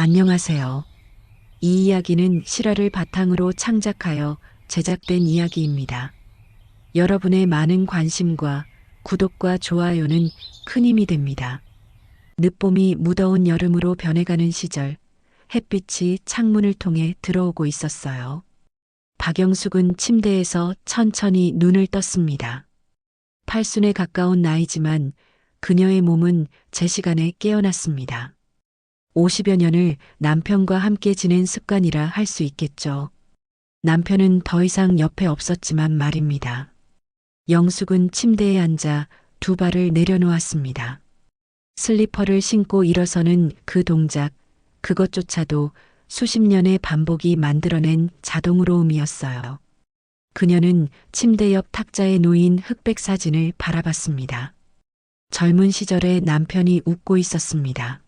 안녕하세요. 이 이야기는 실화를 바탕으로 창작하여 제작된 이야기입니다. 여러분의 많은 관심과 구독과 좋아요는 큰 힘이 됩니다. 늦봄이 무더운 여름으로 변해가는 시절, 햇빛이 창문을 통해 들어오고 있었어요. 박영숙은 침대에서 천천히 눈을 떴습니다. 팔순에 가까운 나이지만 그녀의 몸은 제 시간에 깨어났습니다. 50여 년을 남편과 함께 지낸 습관이라 할 수 있겠죠. 남편은 더 이상 옆에 없었지만 말입니다. 영숙은 침대에 앉아 두 발을 내려놓았습니다. 슬리퍼를 신고 일어서는 그 동작, 그것조차도 수십 년의 반복이 만들어낸 자동으로움이었어요. 그녀는 침대 옆 탁자에 놓인 흑백 사진을 바라봤습니다. 젊은 시절에 남편이 웃고 있었습니다.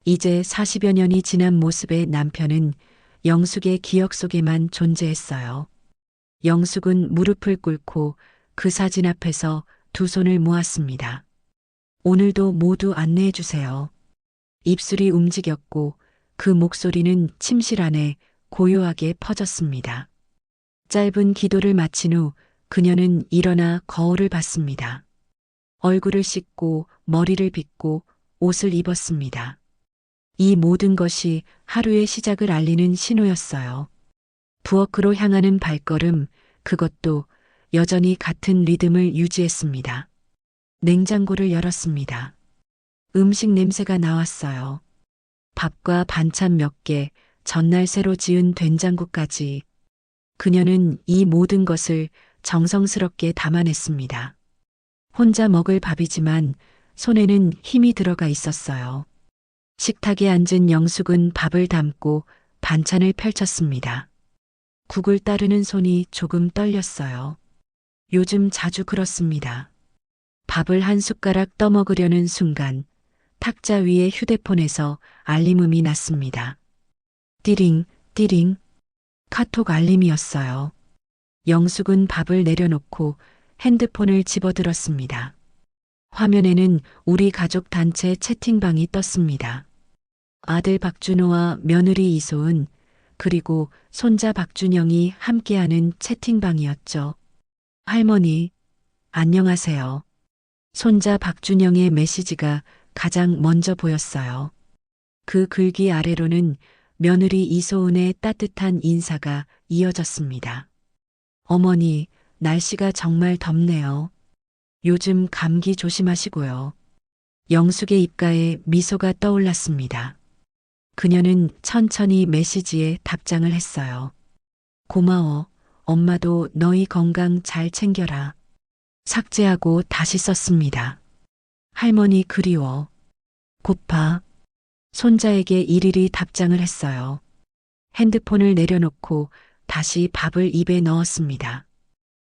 이제 40여 년이 지난 모습의 남편은 영숙의 기억 속에만 존재했어요. 영숙은 무릎을 꿇고 그 사진 앞에서 두 손을 모았습니다. 오늘도 모두 안내해 주세요. 입술이 움직였고 그 목소리는 침실 안에 고요하게 퍼졌습니다. 짧은 기도를 마친 후 그녀는 일어나 거울을 봤습니다. 얼굴을 씻고 머리를 빗고 옷을 입었습니다. 이 모든 것이 하루의 시작을 알리는 신호였어요. 부엌으로 향하는 발걸음, 그것도 여전히 같은 리듬을 유지했습니다. 냉장고를 열었습니다. 음식 냄새가 나왔어요. 밥과 반찬 몇 개, 전날 새로 지은 된장국까지. 그녀는 이 모든 것을 정성스럽게 담아냈습니다. 혼자 먹을 밥이지만 손에는 힘이 들어가 있었어요. 식탁에 앉은 영숙은 밥을 담고 반찬을 펼쳤습니다. 국을 따르는 손이 조금 떨렸어요. 요즘 자주 그렇습니다. 밥을 한 숟가락 떠먹으려는 순간 탁자 위에 휴대폰에서 알림음이 났습니다. 띠링, 띠링. 카톡 알림이었어요. 영숙은 밥을 내려놓고 핸드폰을 집어들었습니다. 화면에는 우리 가족 단체 채팅방이 떴습니다. 아들 박준호와 며느리 이소은, 그리고 손자 박준영이 함께하는 채팅방이었죠. 할머니, 안녕하세요. 손자 박준영의 메시지가 가장 먼저 보였어요. 그 글귀 아래로는 며느리 이소은의 따뜻한 인사가 이어졌습니다. 어머니, 날씨가 정말 덥네요. 요즘 감기 조심하시고요. 영숙의 입가에 미소가 떠올랐습니다. 그녀는 천천히 메시지에 답장을 했어요. 고마워. 엄마도 너희 건강 잘 챙겨라. 삭제하고 다시 썼습니다. 할머니 그리워. 고파. 손자에게 일일이 답장을 했어요. 핸드폰을 내려놓고 다시 밥을 입에 넣었습니다.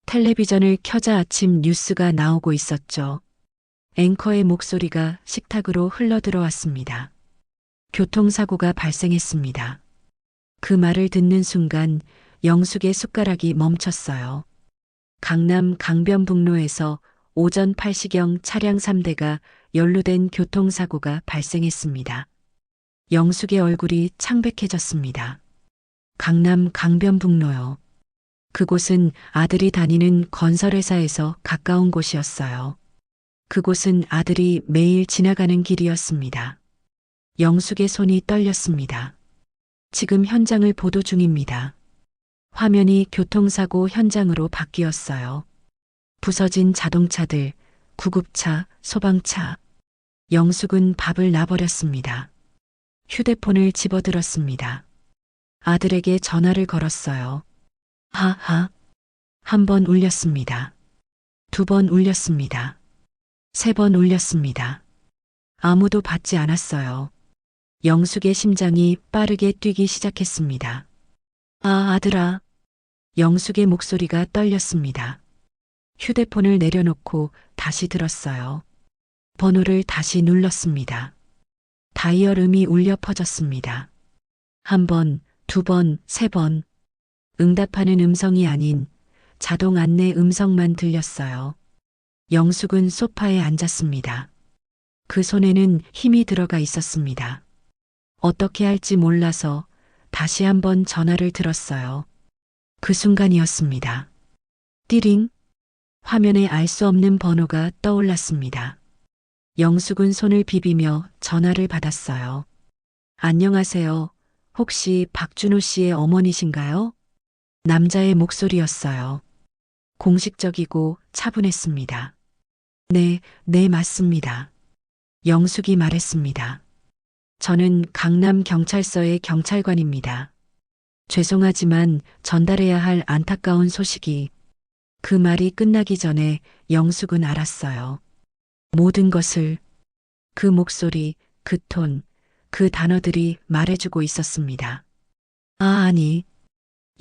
텔레비전을 켜자 아침 뉴스가 나오고 있었죠. 앵커의 목소리가 식탁으로 흘러들어왔습니다. 교통사고가 발생했습니다. 그 말을 듣는 순간 영숙의 숟가락이 멈췄어요. 강남 강변북로에서 오전 8시경 차량 3대가 연루된 교통사고가 발생했습니다. 영숙의 얼굴이 창백해졌습니다. 강남 강변북로요. 그곳은 아들이 다니는 건설회사에서 가까운 곳이었어요. 그곳은 아들이 매일 지나가는 길이었습니다. 영숙의 손이 떨렸습니다. 지금 현장을 보도 중입니다. 화면이 교통사고 현장으로 바뀌었어요. 부서진 자동차들, 구급차, 소방차. 영숙은 밥을 놔버렸습니다. 휴대폰을 집어들었습니다. 아들에게 전화를 걸었어요. 하하. 한 번 울렸습니다. 두 번 울렸습니다. 세 번 울렸습니다. 아무도 받지 않았어요. 영숙의 심장이 빠르게 뛰기 시작했습니다. 아, 아들아. 영숙의 목소리가 떨렸습니다. 휴대폰을 내려놓고 다시 들었어요. 번호를 다시 눌렀습니다. 다이얼음이 울려 퍼졌습니다. 한 번, 두 번, 세 번. 응답하는 음성이 아닌 자동 안내 음성만 들렸어요. 영숙은 소파에 앉았습니다. 그 손에는 힘이 들어가 있었습니다. 어떻게 할지 몰라서 다시 한번 전화를 들었어요. 그 순간이었습니다. 띠링. 화면에 알 수 없는 번호가 떠올랐습니다. 영숙은 손을 비비며 전화를 받았어요. 안녕하세요. 혹시 박준호 씨의 어머니신가요? 남자의 목소리였어요. 공식적이고 차분했습니다. 네, 네, 맞습니다. 영숙이 말했습니다. 저는 강남 경찰서의 경찰관입니다. 죄송하지만 전달해야 할 안타까운 소식이. 그 말이 끝나기 전에 영숙은 알았어요. 모든 것을. 그 목소리, 그 톤, 그 단어들이 말해주고 있었습니다. 아니.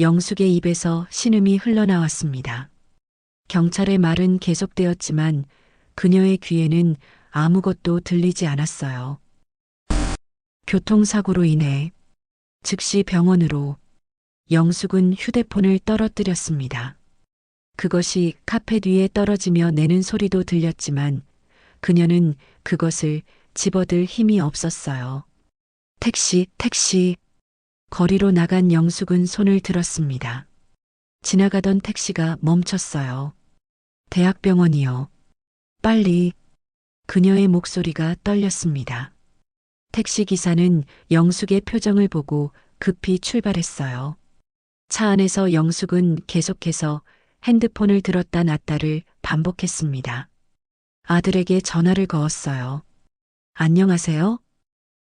영숙의 입에서 신음이 흘러나왔습니다. 경찰의 말은 계속되었지만 그녀의 귀에는 아무것도 들리지 않았어요. 교통사고로 인해 즉시 병원으로. 영숙은 휴대폰을 떨어뜨렸습니다. 그것이 카펫 위에 떨어지며 내는 소리도 들렸지만 그녀는 그것을 집어들 힘이 없었어요. 택시, 택시. 거리로 나간 영숙은 손을 들었습니다. 지나가던 택시가 멈췄어요. 대학병원이요. 빨리. 그녀의 목소리가 떨렸습니다. 택시기사는 영숙의 표정을 보고 급히 출발했어요. 차 안에서 영숙은 계속해서 핸드폰을 들었다 놨다를 반복했습니다. 아들에게 전화를 거었어요. 안녕하세요?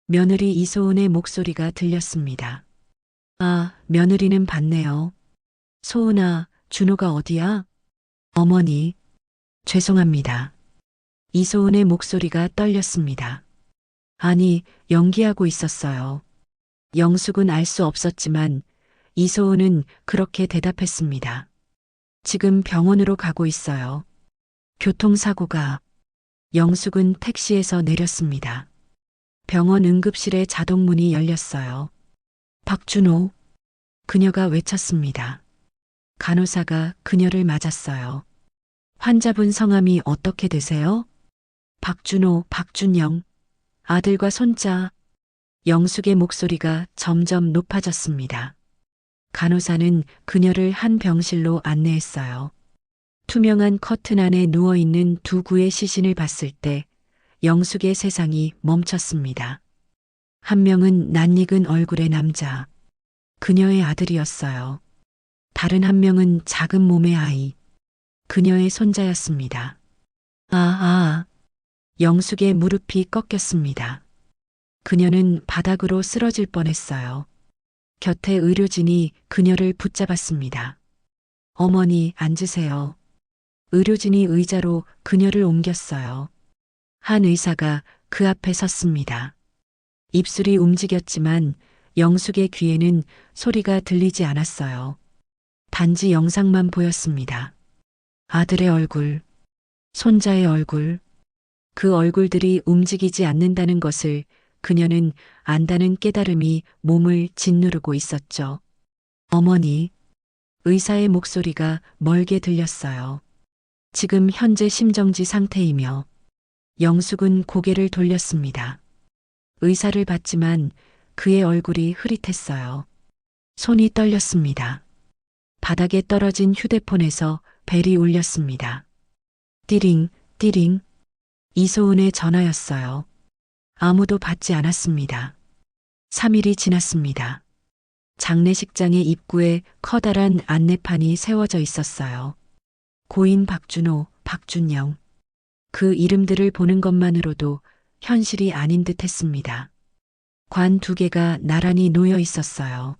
며느리 이소은의 목소리가 들렸습니다. 아, 며느리는 봤네요. 소은아, 준호가 어디야? 어머니. 죄송합니다. 이소은의 목소리가 떨렸습니다. 아니, 연기하고 있었어요. 영숙은 알 수 없었지만 이소은은 그렇게 대답했습니다. 지금 병원으로 가고 있어요. 교통사고가. 영숙은 택시에서 내렸습니다. 병원 응급실의 자동문이 열렸어요. 박준호. 그녀가 외쳤습니다. 간호사가 그녀를 맞았어요. 환자분 성함이 어떻게 되세요? 박준호, 박준영. 아들과 손자. 영숙의 목소리가 점점 높아졌습니다. 간호사는 그녀를 한 병실로 안내했어요. 투명한 커튼 안에 누워있는 두 구의 시신을 봤을 때 영숙의 세상이 멈췄습니다. 한 명은 낯익은 얼굴의 남자. 그녀의 아들이었어요. 다른 한 명은 작은 몸의 아이. 그녀의 손자였습니다. 영숙의 무릎이 꺾였습니다. 그녀는 바닥으로 쓰러질 뻔했어요. 곁에 의료진이 그녀를 붙잡았습니다. 어머니, 앉으세요. 의료진이 의자로 그녀를 옮겼어요. 한 의사가 그 앞에 섰습니다. 입술이 움직였지만 영숙의 귀에는 소리가 들리지 않았어요. 단지 영상만 보였습니다. 아들의 얼굴, 손자의 얼굴, 그 얼굴들이 움직이지 않는다는 것을 그녀는 안다는 깨달음이 몸을 짓누르고 있었죠. 어머니. 의사의 목소리가 멀게 들렸어요. 지금 현재 심정지 상태이며. 영숙은 고개를 돌렸습니다. 의사를 봤지만 그의 얼굴이 흐릿했어요. 손이 떨렸습니다. 바닥에 떨어진 휴대폰에서 벨이 울렸습니다. 띠링, 띠링. 이소은의 전화였어요. 아무도 받지 않았습니다. 3일이 지났습니다. 장례식장의 입구에 커다란 안내판이 세워져 있었어요. 고인 박준호, 박준영. 그 이름들을 보는 것만으로도 현실이 아닌 듯 했습니다. 관 2개가 나란히 놓여 있었어요.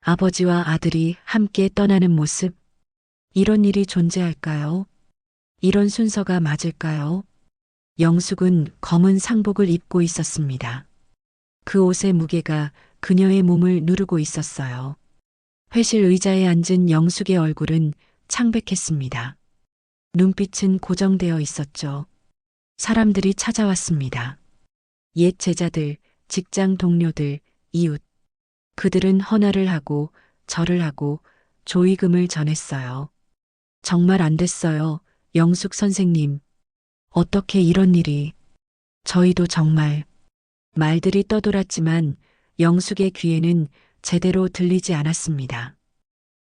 아버지와 아들이 함께 떠나는 모습. 이런 일이 존재할까요? 이런 순서가 맞을까요? 영숙은 검은 상복을 입고 있었습니다. 그 옷의 무게가 그녀의 몸을 누르고 있었어요. 회실 의자에 앉은 영숙의 얼굴은 창백했습니다. 눈빛은 고정되어 있었죠. 사람들이 찾아왔습니다. 옛 제자들, 직장 동료들, 이웃. 그들은 헌화를 하고 절을 하고 조의금을 전했어요. 정말 안 됐어요. 영숙 선생님. 어떻게 이런 일이. 저희도 정말. 말들이 떠돌았지만 영숙의 귀에는 제대로 들리지 않았습니다.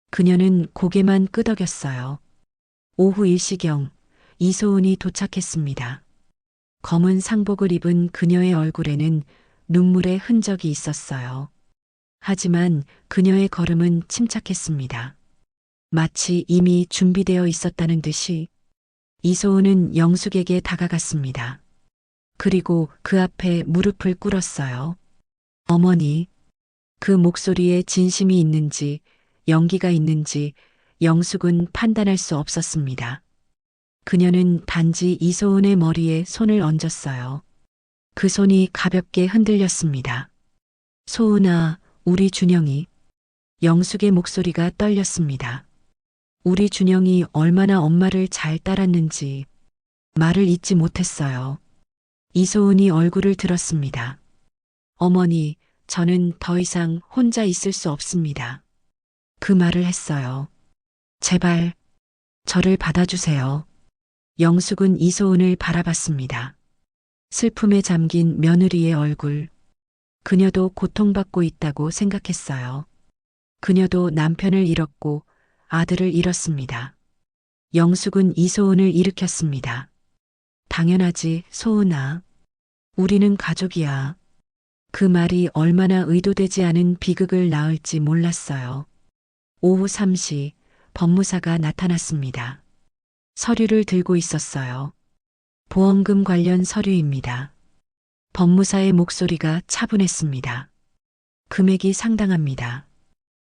그녀는 고개만 끄덕였어요. 오후 일시경 이소은이 도착했습니다. 검은 상복을 입은 그녀의 얼굴에는 눈물의 흔적이 있었어요. 하지만 그녀의 걸음은 침착했습니다. 마치 이미 준비되어 있었다는 듯이 이소은은 영숙에게 다가갔습니다. 그리고 그 앞에 무릎을 꿇었어요. 어머니, 그 목소리에 진심이 있는지 연기가 있는지 영숙은 판단할 수 없었습니다. 그녀는 단지 이소은의 머리에 손을 얹었어요. 그 손이 가볍게 흔들렸습니다. 소은아, 우리 준영이. 영숙의 목소리가 떨렸습니다. 우리 준영이 얼마나 엄마를 잘 따랐는지 말을 잇지 못했어요. 이소은이 얼굴을 들었습니다. 어머니, 저는 더 이상 혼자 있을 수 없습니다. 그 말을 했어요. 제발, 저를 받아주세요. 영숙은 이소은을 바라봤습니다. 슬픔에 잠긴 며느리의 얼굴. 그녀도 고통받고 있다고 생각했어요. 그녀도 남편을 잃었고 아들을 잃었습니다. 영숙은 이소은을 일으켰습니다. 당연하지, 소은아. 우리는 가족이야. 그 말이 얼마나 의도되지 않은 비극을 낳을지 몰랐어요. 오후 3시 법무사가 나타났습니다. 서류를 들고 있었어요. 보험금 관련 서류입니다. 법무사의 목소리가 차분했습니다. 금액이 상당합니다.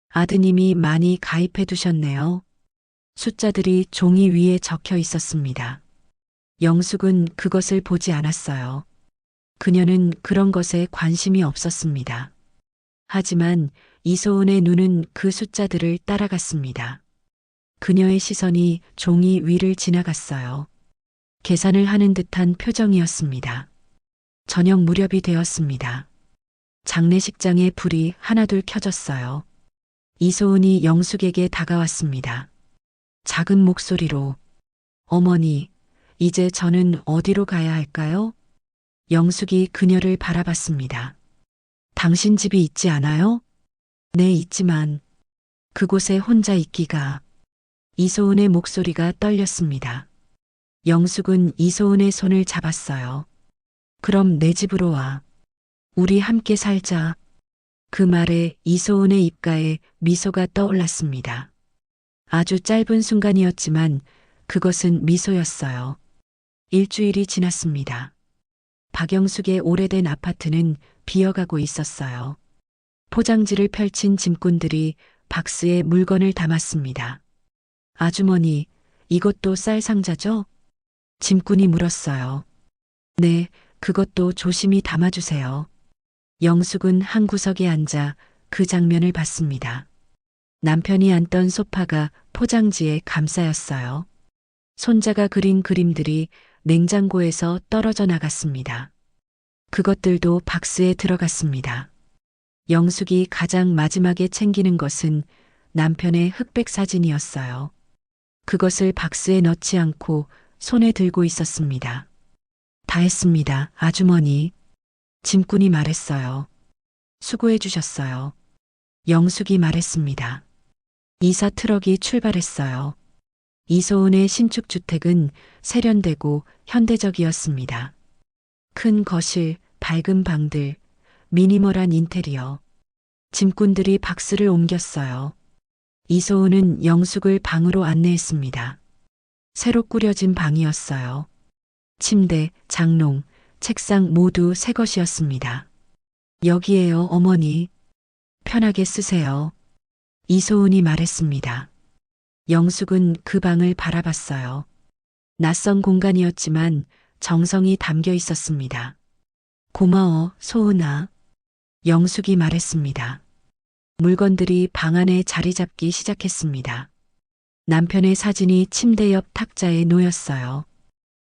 아드님이 많이 가입해 두셨네요. 숫자들이 종이 위에 적혀 있었습니다. 영숙은 그것을 보지 않았어요. 그녀는 그런 것에 관심이 없었습니다. 하지만 이소은의 눈은 그 숫자들을 따라갔습니다. 그녀의 시선이 종이 위를 지나갔어요. 계산을 하는 듯한 표정이었습니다. 저녁 무렵이 되었습니다. 장례식장에 불이 하나둘 켜졌어요. 이소은이 영숙에게 다가왔습니다. 작은 목소리로, 어머니, 이제 저는 어디로 가야 할까요? 영숙이 그녀를 바라봤습니다. 당신 집이 있지 않아요? 네, 있지만 그곳에 혼자 있기가. 이소은의 목소리가 떨렸습니다. 영숙은 이소은의 손을 잡았어요. 그럼 내 집으로 와. 우리 함께 살자. 그 말에 이소은의 입가에 미소가 떠올랐습니다. 아주 짧은 순간이었지만 그것은 미소였어요. 일주일이 지났습니다. 박영숙의 오래된 아파트는 비어가고 있었어요. 포장지를 펼친 짐꾼들이 박스에 물건을 담았습니다. 아주머니, 이것도 쌀 상자죠? 짐꾼이 물었어요. 네, 그것도 조심히 담아주세요. 영숙은 한 구석에 앉아 그 장면을 봤습니다. 남편이 앉던 소파가 포장지에 감싸였어요. 손자가 그린 그림들이 냉장고에서 떨어져 나갔습니다. 그것들도 박스에 들어갔습니다. 영숙이 가장 마지막에 챙기는 것은 남편의 흑백 사진이었어요. 그것을 박스에 넣지 않고 손에 들고 있었습니다. 다 했습니다, 아주머니. 짐꾼이 말했어요. 수고해 주셨어요. 영숙이 말했습니다. 이사 트럭이 출발했어요. 이소은의 신축 주택은 세련되고 현대적이었습니다. 큰 거실, 밝은 방들, 미니멀한 인테리어. 짐꾼들이 박스를 옮겼어요. 이소은은 영숙을 방으로 안내했습니다. 새로 꾸려진 방이었어요. 침대, 장롱, 책상 모두 새 것이었습니다. 여기에요, 어머니. 편하게 쓰세요. 이소은이 말했습니다. 영숙은 그 방을 바라봤어요. 낯선 공간이었지만 정성이 담겨 있었습니다. 고마워, 소은아. 영숙이 말했습니다. 물건들이 방 안에 자리 잡기 시작했습니다. 남편의 사진이 침대 옆 탁자에 놓였어요.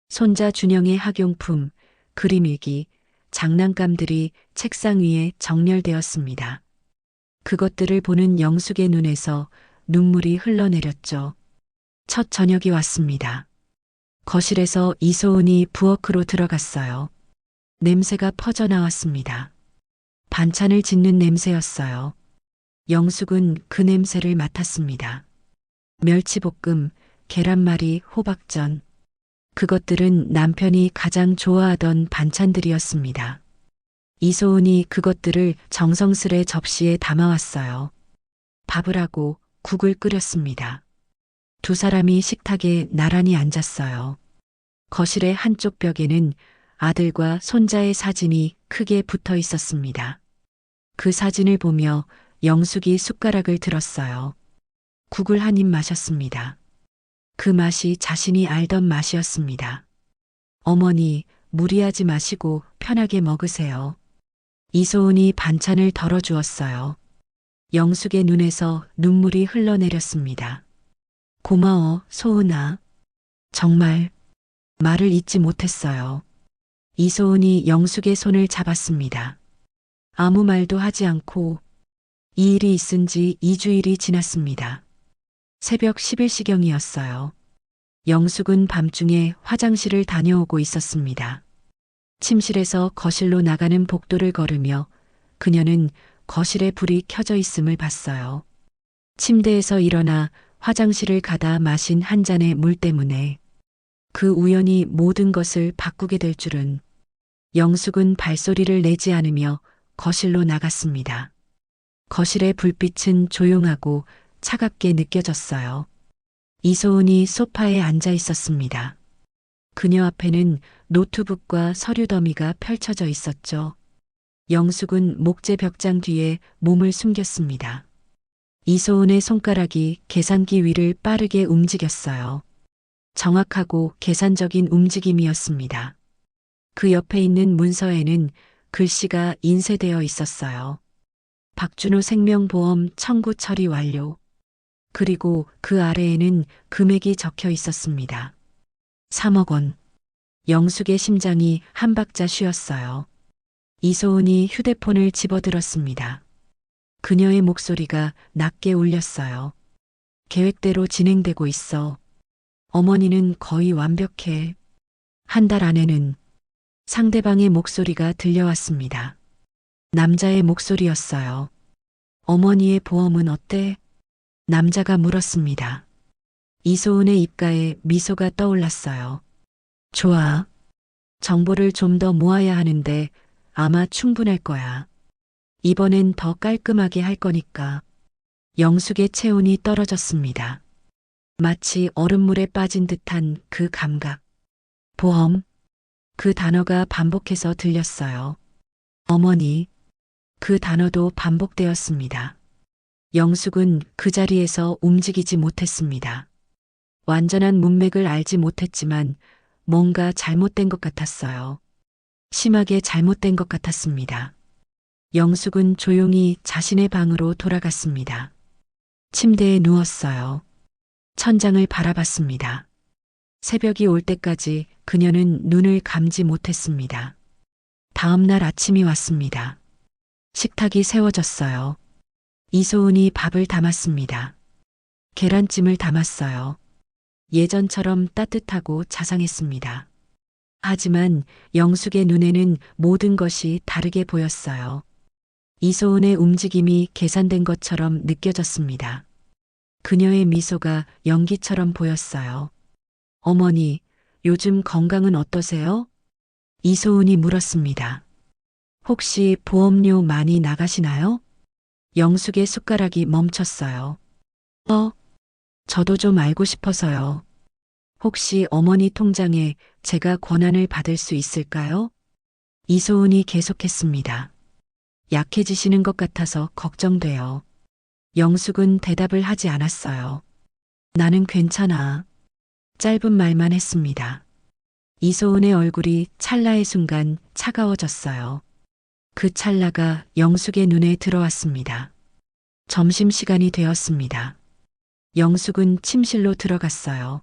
손자 준영의 학용품, 그림일기, 장난감들이 책상 위에 정렬되었습니다. 그것들을 보는 영숙의 눈에서 눈물이 흘러내렸죠. 첫 저녁이 왔습니다. 거실에서 이소은이 부엌으로 들어갔어요. 냄새가 퍼져나왔습니다. 반찬을 짓는 냄새였어요. 영숙은 그 냄새를 맡았습니다. 멸치볶음, 계란말이, 호박전. 그것들은 남편이 가장 좋아하던 반찬들이었습니다. 이소은이 그것들을 정성스레 접시에 담아왔어요. 밥을 하고 국을 끓였습니다. 두 사람이 식탁에 나란히 앉았어요. 거실의 한쪽 벽에는 아들과 손자의 사진이 크게 붙어 있었습니다. 그 사진을 보며 영숙이 숟가락을 들었어요. 국을 한 입 마셨습니다. 그 맛이 자신이 알던 맛이었습니다. 어머니, 무리하지 마시고 편하게 먹으세요. 이소은이 반찬을 덜어주었어요. 영숙의 눈에서 눈물이 흘러내렸습니다. 고마워, 소은아. 정말 말을 잇지 못했어요. 이소은이 영숙의 손을 잡았습니다. 아무 말도 하지 않고 이 일이 있은 지 2주일이 지났습니다. 새벽 11시경이었어요. 영숙은 밤중에 화장실을 다녀오고 있었습니다. 침실에서 거실로 나가는 복도를 걸으며 그녀는 거실에 불이 켜져 있음을 봤어요. 침대에서 일어나 화장실을 가다 마신 한 잔의 물 때문에 그 우연이 모든 것을 바꾸게 될 줄은. 영숙은 발소리를 내지 않으며 거실로 나갔습니다. 거실의 불빛은 조용하고 차갑게 느껴졌어요. 이소은이 소파에 앉아 있었습니다. 그녀 앞에는 노트북과 서류 더미가 펼쳐져 있었죠. 영숙은 목재 벽장 뒤에 몸을 숨겼습니다. 이소은의 손가락이 계산기 위를 빠르게 움직였어요. 정확하고 계산적인 움직임이었습니다. 그 옆에 있는 문서에는 글씨가 인쇄되어 있었어요. 박준호 생명보험 청구 처리 완료. 그리고 그 아래에는 금액이 적혀 있었습니다. 3억 원. 영숙의 심장이 한 박자 쉬었어요. 이소은이 휴대폰을 집어들었습니다. 그녀의 목소리가 낮게 울렸어요. 계획대로 진행되고 있어. 어머니는 거의 완벽해. 한 달 안에는. 상대방의 목소리가 들려왔습니다. 남자의 목소리였어요. 어머니의 보험은 어때? 남자가 물었습니다. 이소은의 입가에 미소가 떠올랐어요. 좋아. 정보를 좀 더 모아야 하는데 아마 충분할 거야. 이번엔 더 깔끔하게 할 거니까. 영숙의 체온이 떨어졌습니다. 마치 얼음물에 빠진 듯한 그 감각. 보험. 그 단어가 반복해서 들렸어요. 어머니. 그 단어도 반복되었습니다. 영숙은 그 자리에서 움직이지 못했습니다. 완전한 문맥을 알지 못했지만 뭔가 잘못된 것 같았어요. 심하게 잘못된 것 같았습니다. 영숙은 조용히 자신의 방으로 돌아갔습니다. 침대에 누웠어요. 천장을 바라봤습니다. 새벽이 올 때까지 그녀는 눈을 감지 못했습니다. 다음 날 아침이 왔습니다. 식탁이 세워졌어요. 이소은이 밥을 담았습니다. 계란찜을 담았어요. 예전처럼 따뜻하고 자상했습니다. 하지만 영숙의 눈에는 모든 것이 다르게 보였어요. 이소은의 움직임이 계산된 것처럼 느껴졌습니다. 그녀의 미소가 연기처럼 보였어요. 어머니, 요즘 건강은 어떠세요? 이소은이 물었습니다. 혹시 보험료 많이 나가시나요? 영숙의 숟가락이 멈췄어요. 저도 좀 알고 싶어서요. 혹시 어머니 통장에 제가 권한을 받을 수 있을까요? 이소은이 계속했습니다. 약해지시는 것 같아서 걱정돼요. 영숙은 대답을 하지 않았어요. 나는 괜찮아. 짧은 말만 했습니다. 이소은의 얼굴이 찰나의 순간 차가워졌어요. 그 찰나가 영숙의 눈에 들어왔습니다. 점심시간이 되었습니다. 영숙은 침실로 들어갔어요.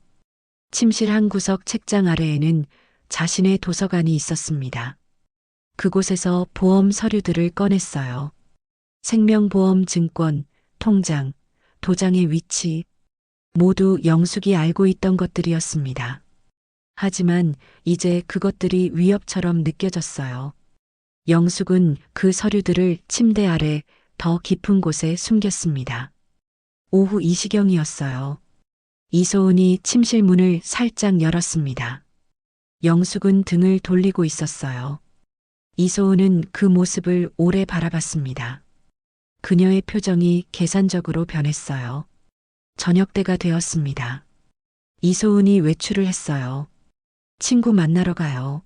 침실 한 구석 책장 아래에는 자신의 도서관이 있었습니다. 그곳에서 보험 서류들을 꺼냈어요. 생명보험 증권, 통장, 도장의 위치, 모두 영숙이 알고 있던 것들이었습니다. 하지만 이제 그것들이 위협처럼 느껴졌어요. 영숙은 그 서류들을 침대 아래 더 깊은 곳에 숨겼습니다. 오후 2시경이었어요. 이소은이 침실 문을 살짝 열었습니다. 영숙은 등을 돌리고 있었어요. 이소은은 그 모습을 오래 바라봤습니다. 그녀의 표정이 계산적으로 변했어요. 저녁 때가 되었습니다. 이소은이 외출을 했어요. 친구 만나러 가요.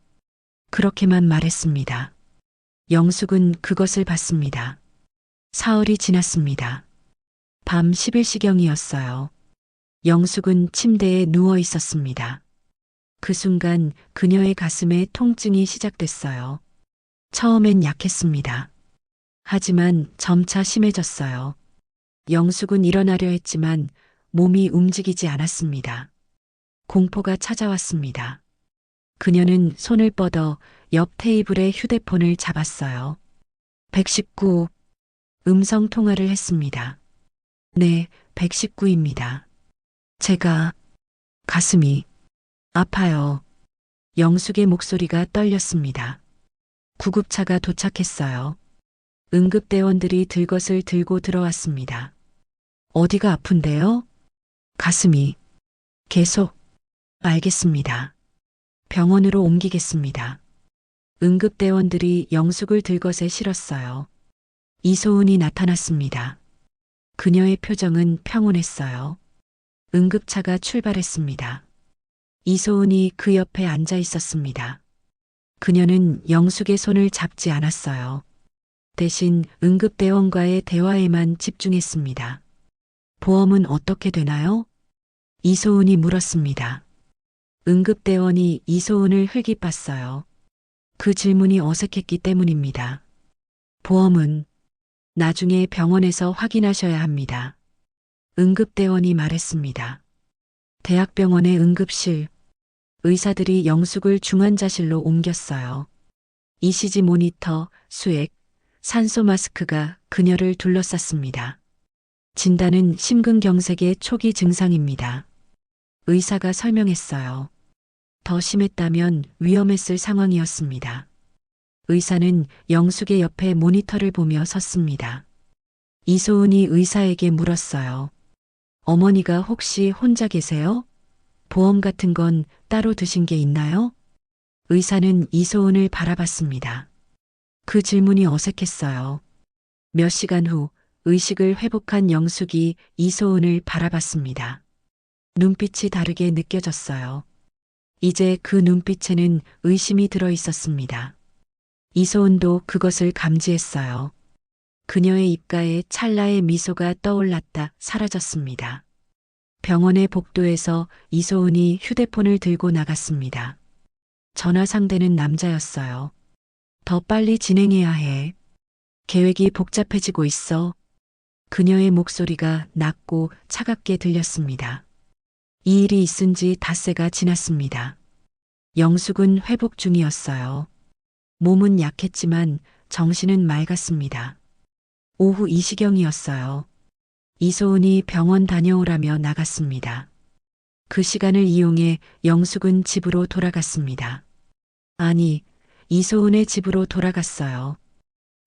그렇게만 말했습니다. 영숙은 그것을 봤습니다. 사흘이 지났습니다. 밤 11시경이었어요. 영숙은 침대에 누워 있었습니다. 그 순간 그녀의 가슴에 통증이 시작됐어요. 처음엔 약했습니다. 하지만 점차 심해졌어요. 영숙은 일어나려 했지만 몸이 움직이지 않았습니다. 공포가 찾아왔습니다. 그녀는 손을 뻗어 옆 테이블에 휴대폰을 잡았어요. 119 음성 통화를 했습니다. 네, 119입니다. 제가 가슴이 아파요. 영숙의 목소리가 떨렸습니다. 구급차가 도착했어요. 응급대원들이 들것을 들고 들어왔습니다. 어디가 아픈데요? 가슴이. 계속. 알겠습니다. 병원으로 옮기겠습니다. 응급대원들이 영숙을 들것에 실었어요. 이소은이 나타났습니다. 그녀의 표정은 평온했어요. 응급차가 출발했습니다. 이소은이 그 옆에 앉아 있었습니다. 그녀는 영숙의 손을 잡지 않았어요. 대신 응급대원과의 대화에만 집중했습니다. 보험은 어떻게 되나요? 이소은이 물었습니다. 응급대원이 이소은을 흘깃봤어요. 그 질문이 어색했기 때문입니다. 보험은 나중에 병원에서 확인하셔야 합니다. 응급대원이 말했습니다. 대학병원의 응급실. 의사들이 영숙을 중환자실로 옮겼어요. ECG 모니터, 수액, 산소 마스크가 그녀를 둘러쌌습니다. 진단은 심근경색의 초기 증상입니다. 의사가 설명했어요. 더 심했다면 위험했을 상황이었습니다. 의사는 영숙의 옆에 모니터를 보며 섰습니다. 이소은이 의사에게 물었어요. 어머니가 혹시 혼자 계세요? 보험 같은 건 따로 드신 게 있나요? 의사는 이소은을 바라봤습니다. 그 질문이 어색했어요. 몇 시간 후 의식을 회복한 영숙이 이소은을 바라봤습니다. 눈빛이 다르게 느껴졌어요. 이제 그 눈빛에는 의심이 들어 있었습니다. 이소은도 그것을 감지했어요. 그녀의 입가에 찰나의 미소가 떠올랐다 사라졌습니다. 병원의 복도에서 이소은이 휴대폰을 들고 나갔습니다. 전화 상대는 남자였어요. 더 빨리 진행해야 해. 계획이 복잡해지고 있어. 그녀의 목소리가 낮고 차갑게 들렸습니다. 이 일이 있은 지 닷새가 지났습니다. 영숙은 회복 중이었어요. 몸은 약했지만 정신은 맑았습니다. 오후 2시경이었어요. 이소은이 병원 다녀오라며 나갔습니다. 그 시간을 이용해 영숙은 집으로 돌아갔습니다. 아니, 이소은의 집으로 돌아갔어요.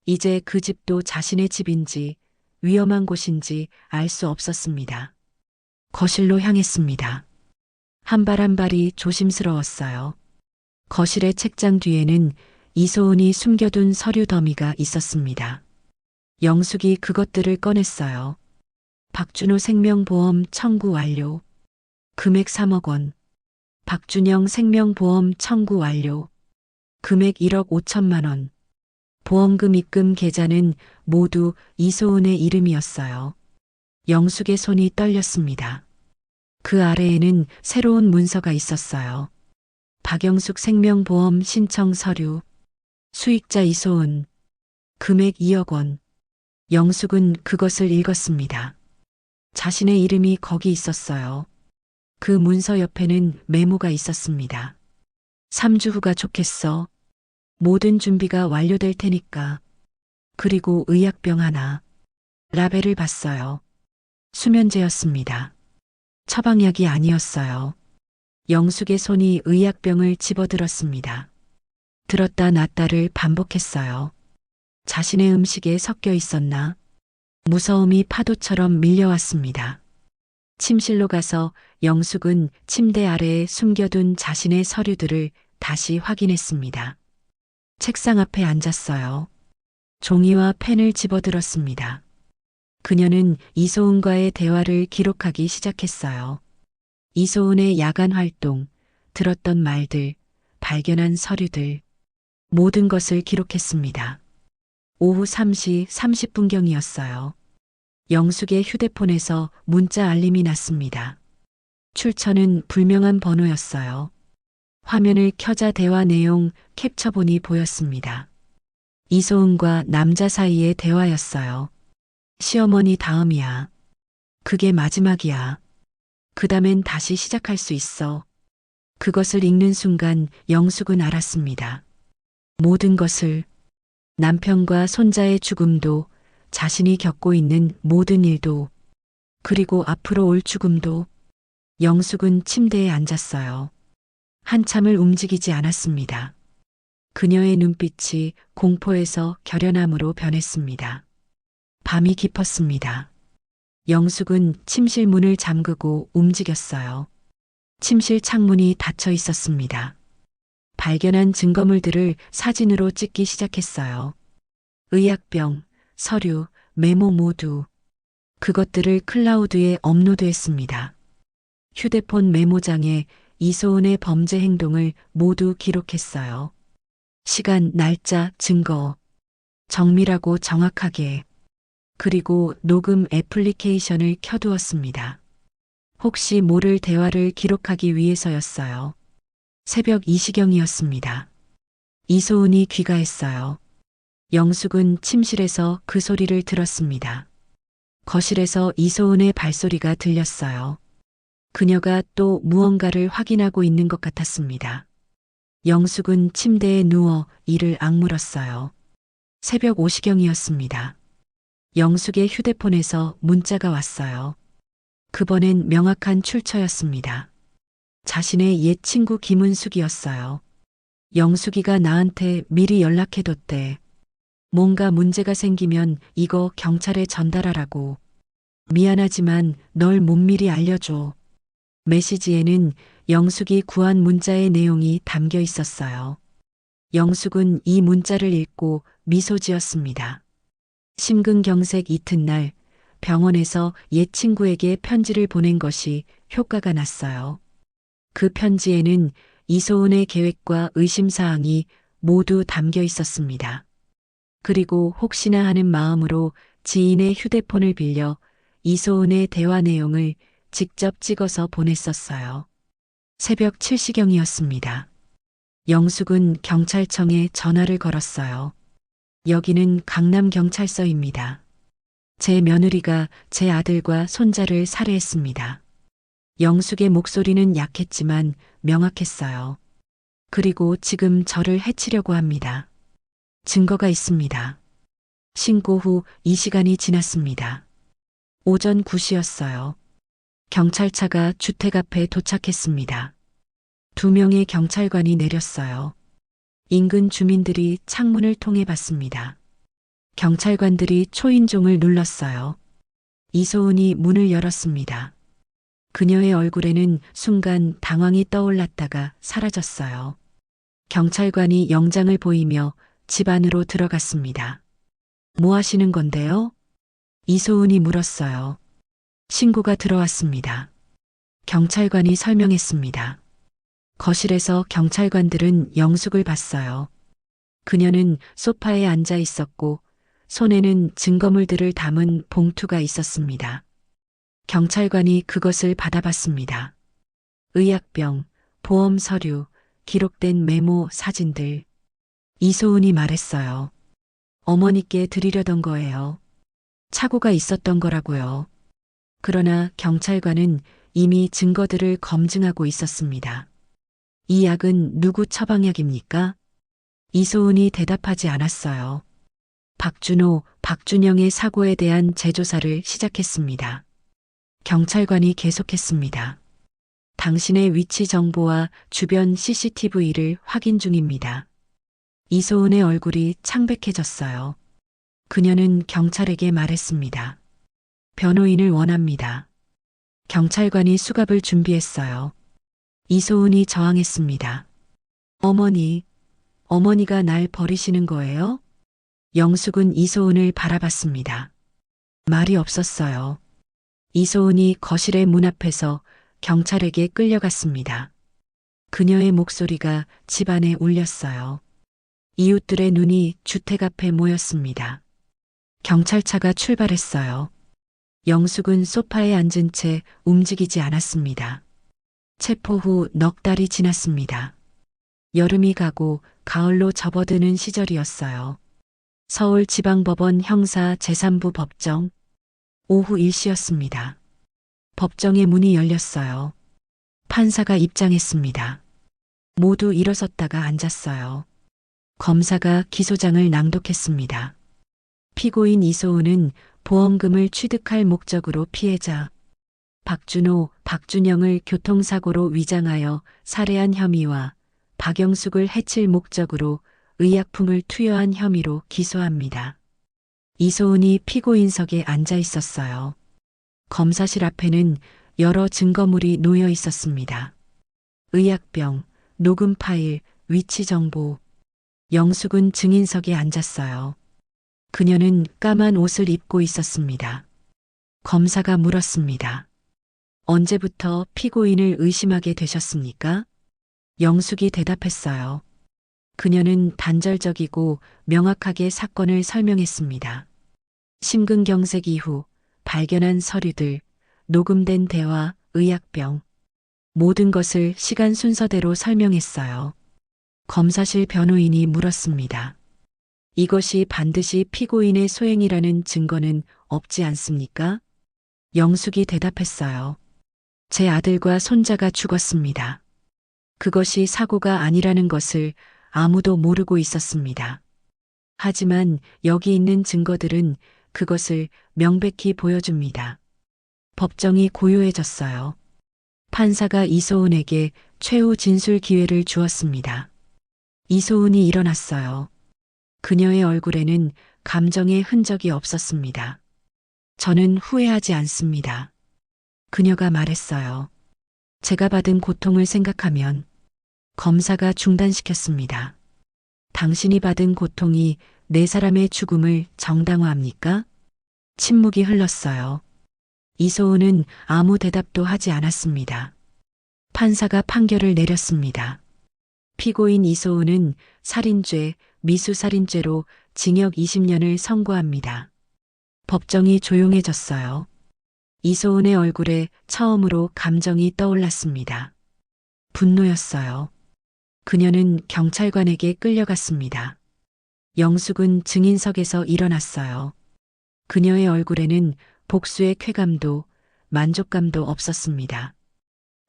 이제 그 집도 자신의 집인지 위험한 곳인지 알 수 없었습니다. 거실로 향했습니다. 한 발 한 발이 조심스러웠어요. 거실의 책장 뒤에는 이소은이 숨겨둔 서류 더미가 있었습니다. 영숙이 그것들을 꺼냈어요. 박준호 생명보험 청구 완료. 금액 3억 원. 박준영 생명보험 청구 완료. 금액 1억 5천만 원. 보험금 입금 계좌는 모두 이소은의 이름이었어요. 영숙의 손이 떨렸습니다. 그 아래에는 새로운 문서가 있었어요. 박영숙 생명보험 신청 서류. 수익자 이소은. 금액 2억 원. 영숙은 그것을 읽었습니다. 자신의 이름이 거기 있었어요. 그 문서 옆에는 메모가 있었습니다. 3주 후가 좋겠어. 모든 준비가 완료될 테니까. 그리고 의약병 하나. 라벨을 봤어요. 수면제였습니다. 처방약이 아니었어요. 영숙의 손이 의약병을 집어들었습니다. 들었다 놨다를 반복했어요. 자신의 음식에 섞여 있었나? 무서움이 파도처럼 밀려왔습니다. 침실로 가서 영숙은 침대 아래에 숨겨둔 자신의 서류들을 다시 확인했습니다. 책상 앞에 앉았어요. 종이와 펜을 집어들었습니다. 그녀는 이소은과의 대화를 기록하기 시작했어요. 이소은의 야간 활동, 들었던 말들, 발견한 서류들, 모든 것을 기록했습니다. 오후 3시 30분경이었어요. 영숙의 휴대폰에서 문자 알림이 났습니다. 출처는 불명한 번호였어요. 화면을 켜자 대화 내용 캡처본이 보였습니다. 이소은과 남자 사이의 대화였어요. 시어머니 다음이야. 그게 마지막이야. 그 다음엔 다시 시작할 수 있어. 그것을 읽는 순간 영숙은 알았습니다. 모든 것을, 남편과 손자의 죽음도, 자신이 겪고 있는 모든 일도, 그리고 앞으로 올 죽음도. 영숙은 침대에 앉았어요. 한참을 움직이지 않았습니다. 그녀의 눈빛이 공포에서 결연함으로 변했습니다. 밤이 깊었습니다. 영숙은 침실 문을 잠그고 움직였어요. 침실 창문이 닫혀 있었습니다. 발견한 증거물들을 사진으로 찍기 시작했어요. 의약병, 서류, 메모 모두. 그것들을 클라우드에 업로드했습니다. 휴대폰 메모장에 이소은의 범죄 행동을 모두 기록했어요. 시간, 날짜, 증거. 정밀하고 정확하게. 그리고 녹음 애플리케이션을 켜두었습니다. 혹시 모를 대화를 기록하기 위해서였어요. 새벽 2시경이었습니다. 이소은이 귀가했어요. 영숙은 침실에서 그 소리를 들었습니다. 거실에서 이소은의 발소리가 들렸어요. 그녀가 또 무언가를 확인하고 있는 것 같았습니다. 영숙은 침대에 누워 이를 악물었어요. 새벽 5시경이었습니다. 영숙의 휴대폰에서 문자가 왔어요. 그번엔 명확한 출처였습니다. 자신의 옛 친구 김은숙이었어요. 영숙이가 나한테 미리 연락해뒀대. 뭔가 문제가 생기면 이거 경찰에 전달하라고. 미안하지만 널 못 미리 알려줘. 메시지에는 영숙이 구한 문자의 내용이 담겨 있었어요. 영숙은 이 문자를 읽고 미소 지었습니다. 심근경색 이튿날 병원에서 옛 친구에게 편지를 보낸 것이 효과가 났어요. 그 편지에는 이소은의 계획과 의심사항이 모두 담겨 있었습니다. 그리고 혹시나 하는 마음으로 지인의 휴대폰을 빌려 이소은의 대화 내용을 직접 찍어서 보냈었어요. 새벽 7시경이었습니다. 영숙은 경찰청에 전화를 걸었어요. 여기는 강남경찰서입니다. 제 며느리가 제 아들과 손자를 살해했습니다. 영숙의 목소리는 약했지만 명확했어요. 그리고 지금 저를 해치려고 합니다. 증거가 있습니다. 신고 후 2시간이 지났습니다. 오전 9시였어요. 경찰차가 주택 앞에 도착했습니다. 2명의 경찰관이 내렸어요. 인근 주민들이 창문을 통해 봤습니다. 경찰관들이 초인종을 눌렀어요. 이소은이 문을 열었습니다. 그녀의 얼굴에는 순간 당황이 떠올랐다가 사라졌어요. 경찰관이 영장을 보이며 집 안으로 들어갔습니다. 뭐 하시는 건데요? 이소은이 물었어요. 신고가 들어왔습니다. 경찰관이 설명했습니다. 거실에서 경찰관들은 영숙을 봤어요. 그녀는 소파에 앉아 있었고 손에는 증거물들을 담은 봉투가 있었습니다. 경찰관이 그것을 받아봤습니다. 의약병, 보험 서류, 기록된 메모, 사진들. 이소은이 말했어요. 어머니께 드리려던 거예요. 착오가 있었던 거라고요. 그러나 경찰관은 이미 증거들을 검증하고 있었습니다. 이 약은 누구 처방약입니까? 이소은이 대답하지 않았어요. 박준호, 박준영의 사고에 대한 재조사를 시작했습니다. 경찰관이 계속했습니다. 당신의 위치 정보와 주변 CCTV를 확인 중입니다. 이소은의 얼굴이 창백해졌어요. 그녀는 경찰에게 말했습니다. 변호인을 원합니다. 경찰관이 수갑을 준비했어요. 이소은이 저항했습니다. 어머니, 어머니가 날 버리시는 거예요? 영숙은 이소은을 바라봤습니다. 말이 없었어요. 이소은이 거실의 문 앞에서 경찰에게 끌려갔습니다. 그녀의 목소리가 집안에 울렸어요. 이웃들의 눈이 주택 앞에 모였습니다. 경찰차가 출발했어요. 영숙은 소파에 앉은 채 움직이지 않았습니다. 체포 후 넉 달이 지났습니다. 여름이 가고 가을로 접어드는 시절이었어요. 서울지방법원 형사 제3부 법정. 오후 1시였습니다. 법정의 문이 열렸어요. 판사가 입장했습니다. 모두 일어섰다가 앉았어요. 검사가 기소장을 낭독했습니다. 피고인 이소은은 보험금을 취득할 목적으로 피해자 박준호, 박준영을 교통사고로 위장하여 살해한 혐의와 박영숙을 해칠 목적으로 의약품을 투여한 혐의로 기소합니다. 이소은이 피고인석에 앉아 있었어요. 검사실 앞에는 여러 증거물이 놓여 있었습니다. 의약병, 녹음 파일, 위치 정보. 영숙은 증인석에 앉았어요. 그녀는 까만 옷을 입고 있었습니다. 검사가 물었습니다. 언제부터 피고인을 의심하게 되셨습니까? 영숙이 대답했어요. 그녀는 단절적이고 명확하게 사건을 설명했습니다. 심근경색 이후 발견한 서류들, 녹음된 대화, 의약병, 모든 것을 시간 순서대로 설명했어요. 검사실 변호인이 물었습니다. 이것이 반드시 피고인의 소행이라는 증거는 없지 않습니까? 영숙이 대답했어요. 제 아들과 손자가 죽었습니다. 그것이 사고가 아니라는 것을 아무도 모르고 있었습니다. 하지만 여기 있는 증거들은 그것을 명백히 보여줍니다. 법정이 고요해졌어요. 판사가 이소은에게 최후 진술 기회를 주었습니다. 이소은이 일어났어요. 그녀의 얼굴에는 감정의 흔적이 없었습니다. 저는 후회하지 않습니다. 그녀가 말했어요. 제가 받은 고통을 생각하면 검사가 중단시켰습니다. 당신이 받은 고통이 네 사람의 죽음을 정당화합니까? 침묵이 흘렀어요. 이소은은 아무 대답도 하지 않았습니다. 판사가 판결을 내렸습니다. 피고인 이소은은 살인죄, 미수살인죄로 징역 20년을 선고합니다. 법정이 조용해졌어요. 이소은의 얼굴에 처음으로 감정이 떠올랐습니다. 분노였어요. 그녀는 경찰관에게 끌려갔습니다. 영숙은 증인석에서 일어났어요. 그녀의 얼굴에는 복수의 쾌감도 만족감도 없었습니다.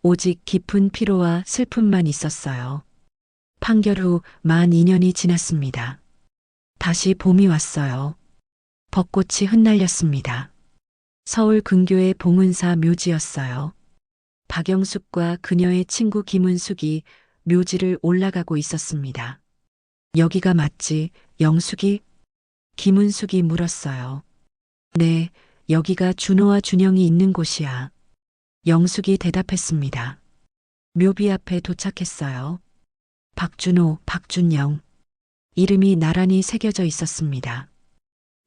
오직 깊은 피로와 슬픔만 있었어요. 판결 후 42년이 지났습니다. 다시 봄이 왔어요. 벚꽃이 흩날렸습니다. 서울 근교의 봉은사 묘지였어요. 박영숙과 그녀의 친구 김은숙이 묘지를 올라가고 있었습니다. 여기가 맞지, 영숙이? 김은숙이 물었어요. 네, 여기가 준호와 준영이 있는 곳이야. 영숙이 대답했습니다. 묘비 앞에 도착했어요. 박준호, 박준영. 이름이 나란히 새겨져 있었습니다.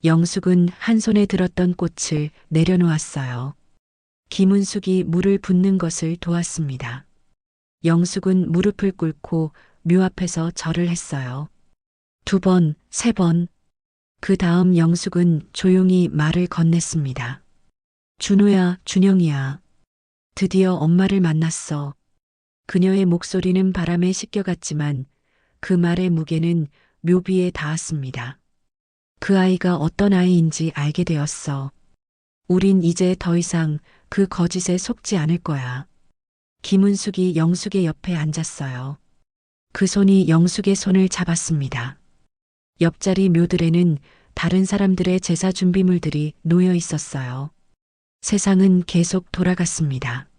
영숙은 한 손에 들었던 꽃을 내려놓았어요. 김은숙이 물을 붓는 것을 도왔습니다. 영숙은 무릎을 꿇고 묘 앞에서 절을 했어요. 2번, 3번. 그 다음 영숙은 조용히 말을 건넸습니다. 준호야, 준영이야. 드디어 엄마를 만났어. 그녀의 목소리는 바람에 씻겨갔지만 그 말의 무게는 묘비에 닿았습니다. 그 아이가 어떤 아이인지 알게 되었어. 우린 이제 더 이상 그 거짓에 속지 않을 거야. 김은숙이 영숙의 옆에 앉았어요. 그 손이 영숙의 손을 잡았습니다. 옆자리 묘들에는 다른 사람들의 제사 준비물들이 놓여 있었어요. 세상은 계속 돌아갔습니다.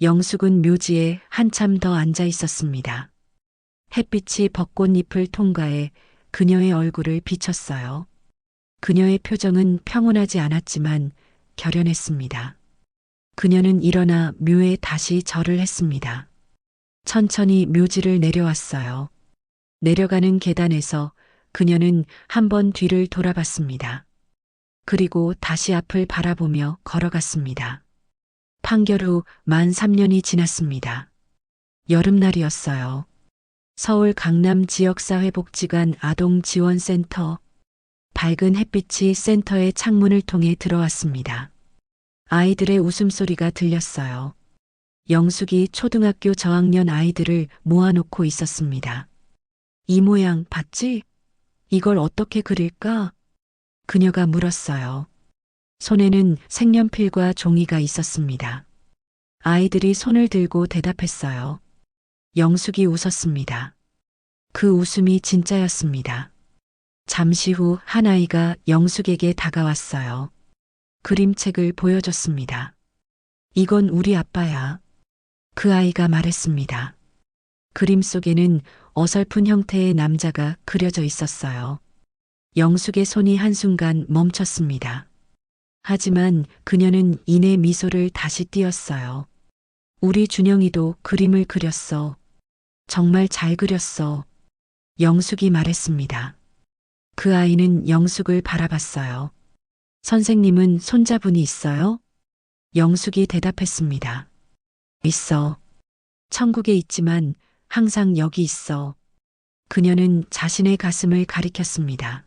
영숙은 묘지에 한참 더 앉아 있었습니다. 햇빛이 벚꽃잎을 통과해 그녀의 얼굴을 비쳤어요. 그녀의 표정은 평온하지 않았지만 결연했습니다. 그녀는 일어나 묘에 다시 절을 했습니다. 천천히 묘지를 내려왔어요. 내려가는 계단에서 그녀는 한 번 뒤를 돌아봤습니다. 그리고 다시 앞을 바라보며 걸어갔습니다. 판결 후 만 3년이 지났습니다. 여름날이었어요. 서울 강남 지역사회복지관 아동지원센터. 밝은 햇빛이 센터의 창문을 통해 들어왔습니다. 아이들의 웃음소리가 들렸어요. 영숙이 초등학교 저학년 아이들을 모아놓고 있었습니다. 이 모양 봤지? 이걸 어떻게 그릴까? 그녀가 물었어요. 손에는 색연필과 종이가 있었습니다. 아이들이 손을 들고 대답했어요. 영숙이 웃었습니다. 그 웃음이 진짜였습니다. 잠시 후 한 아이가 영숙에게 다가왔어요. 그림책을 보여줬습니다. 이건 우리 아빠야. 그 아이가 말했습니다. 그림 속에는 어설픈 형태의 남자가 그려져 있었어요. 영숙의 손이 한순간 멈췄습니다. 하지만 그녀는 이내 미소를 다시 띄었어요. 우리 준영이도 그림을 그렸어. 정말 잘 그렸어. 영숙이 말했습니다. 그 아이는 영숙을 바라봤어요. 선생님은 손자분이 있어요? 영숙이 대답했습니다. 있어. 천국에 있지만 항상 여기 있어. 그녀는 자신의 가슴을 가리켰습니다.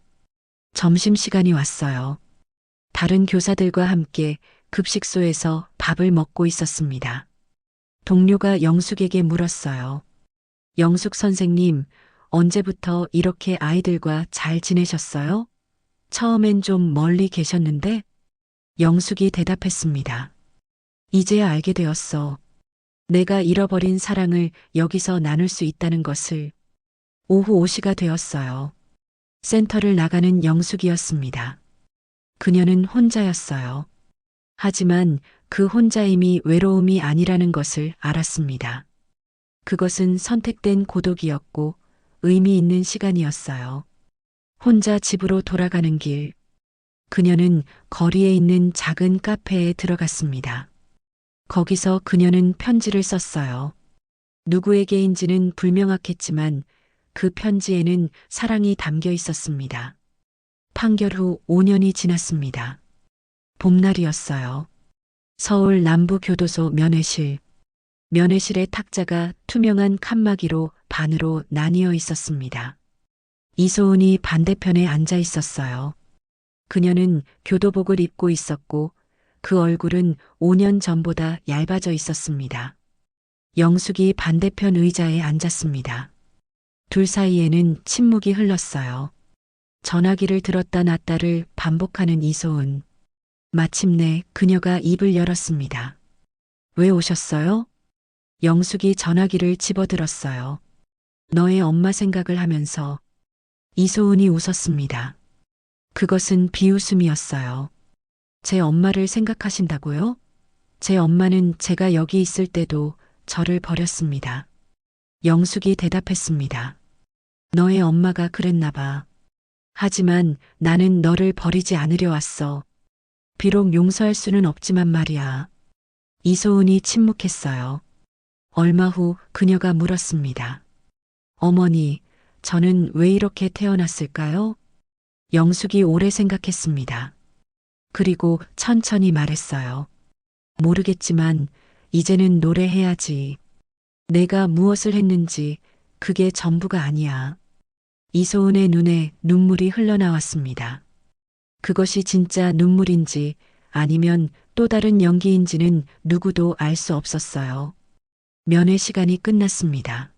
점심시간이 왔어요. 다른 교사들과 함께 급식소에서 밥을 먹고 있었습니다. 동료가 영숙에게 물었어요. 영숙 선생님, 언제부터 이렇게 아이들과 잘 지내셨어요? 처음엔 좀 멀리 계셨는데? 영숙이 대답했습니다. 이제야 알게 되었어. 내가 잃어버린 사랑을 여기서 나눌 수 있다는 것을. 오후 5시가 되었어요. 센터를 나가는 영숙이었습니다. 그녀는 혼자였어요. 하지만 그 혼자임이 외로움이 아니라는 것을 알았습니다. 그것은 선택된 고독이었고 의미 있는 시간이었어요. 혼자 집으로 돌아가는 길. 그녀는 거리에 있는 작은 카페에 들어갔습니다. 거기서 그녀는 편지를 썼어요. 누구에게인지는 불명확했지만 그 편지에는 사랑이 담겨 있었습니다. 판결 후 5년이 지났습니다. 봄날이었어요. 서울 남부교도소 면회실. 면회실의 탁자가 투명한 칸막이로 반으로 나뉘어 있었습니다. 이소은이 반대편에 앉아 있었어요. 그녀는 교도복을 입고 있었고 그 얼굴은 5년 전보다 얇아져 있었습니다. 영숙이 반대편 의자에 앉았습니다. 둘 사이에는 침묵이 흘렀어요. 전화기를 들었다 놨다를 반복하는 이소은. 마침내 그녀가 입을 열었습니다. 왜 오셨어요? 영숙이 전화기를 집어들었어요. 너의 엄마 생각을 하면서. 이소은이 웃었습니다. 그것은 비웃음이었어요. 제 엄마를 생각하신다고요? 제 엄마는 제가 여기 있을 때도 저를 버렸습니다. 영숙이 대답했습니다. 너의 엄마가 그랬나 봐. 하지만 나는 너를 버리지 않으려 왔어. 비록 용서할 수는 없지만 말이야. 이소은이 침묵했어요. 얼마 후 그녀가 물었습니다. 어머니, 저는 왜 이렇게 태어났을까요? 영숙이 오래 생각했습니다. 그리고 천천히 말했어요. 모르겠지만 이제는 노래해야지. 내가 무엇을 했는지 그게 전부가 아니야. 이소은의 눈에 눈물이 흘러나왔습니다. 그것이 진짜 눈물인지 아니면 또 다른 연기인지는 누구도 알 수 없었어요. 면회 시간이 끝났습니다.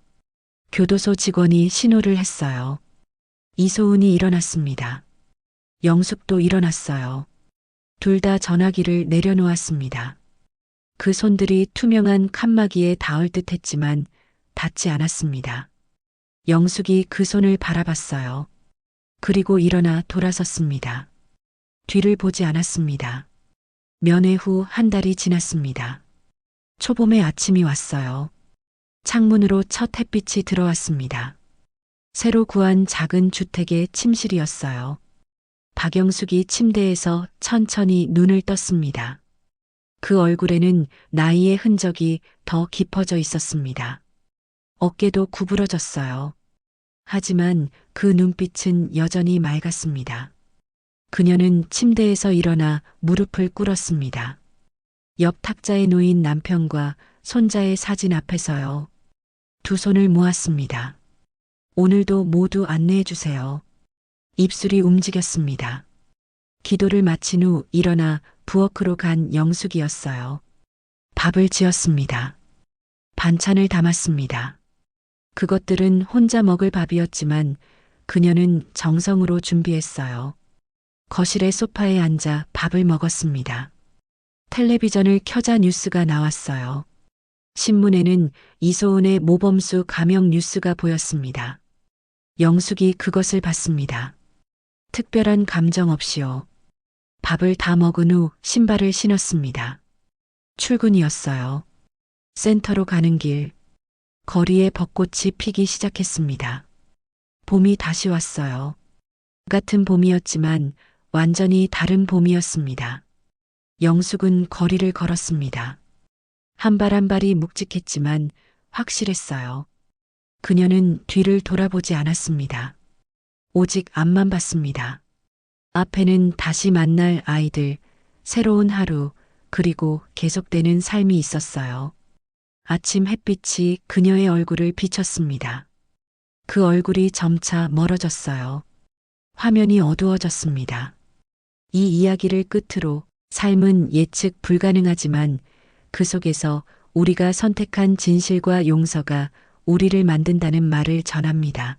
교도소 직원이 신호를 했어요. 이소은이 일어났습니다. 영숙도 일어났어요. 둘 다 전화기를 내려놓았습니다. 그 손들이 투명한 칸막이에 닿을 듯 했지만 닿지 않았습니다. 영숙이 그 손을 바라봤어요. 그리고 일어나 돌아섰습니다. 뒤를 보지 않았습니다. 면회 후 한 달이 지났습니다. 초봄의 아침이 왔어요. 창문으로 첫 햇빛이 들어왔습니다. 새로 구한 작은 주택의 침실이었어요. 박영숙이 침대에서 천천히 눈을 떴습니다. 그 얼굴에는 나이의 흔적이 더 깊어져 있었습니다. 어깨도 구부러졌어요. 하지만 그 눈빛은 여전히 맑았습니다. 그녀는 침대에서 일어나 무릎을 꿇었습니다. 옆 탁자에 놓인 남편과 손자의 사진 앞에서요. 두 손을 모았습니다. 오늘도 모두 안내해 주세요. 입술이 움직였습니다. 기도를 마친 후 일어나 부엌으로 간 영숙이었어요. 밥을 지었습니다. 반찬을 담았습니다. 그것들은 혼자 먹을 밥이었지만 그녀는 정성으로 준비했어요. 거실의 소파에 앉아 밥을 먹었습니다. 텔레비전을 켜자 뉴스가 나왔어요. 신문에는 이소은의 모범수 감형 뉴스가 보였습니다. 영숙이 그것을 봤습니다. 특별한 감정 없이요. 밥을 다 먹은 후 신발을 신었습니다. 출근이었어요. 센터로 가는 길, 거리에 벚꽃이 피기 시작했습니다. 봄이 다시 왔어요. 같은 봄이었지만 완전히 다른 봄이었습니다. 영숙은 거리를 걸었습니다. 한 발 한 발이 묵직했지만 확실했어요. 그녀는 뒤를 돌아보지 않았습니다. 오직 앞만 봤습니다. 앞에는 다시 만날 아이들, 새로운 하루, 그리고 계속되는 삶이 있었어요. 아침 햇빛이 그녀의 얼굴을 비쳤습니다. 그 얼굴이 점차 멀어졌어요. 화면이 어두워졌습니다. 이 이야기를 끝으로 삶은 예측 불가능하지만 그 속에서 우리가 선택한 진실과 용서가 우리를 만든다는 말을 전합니다.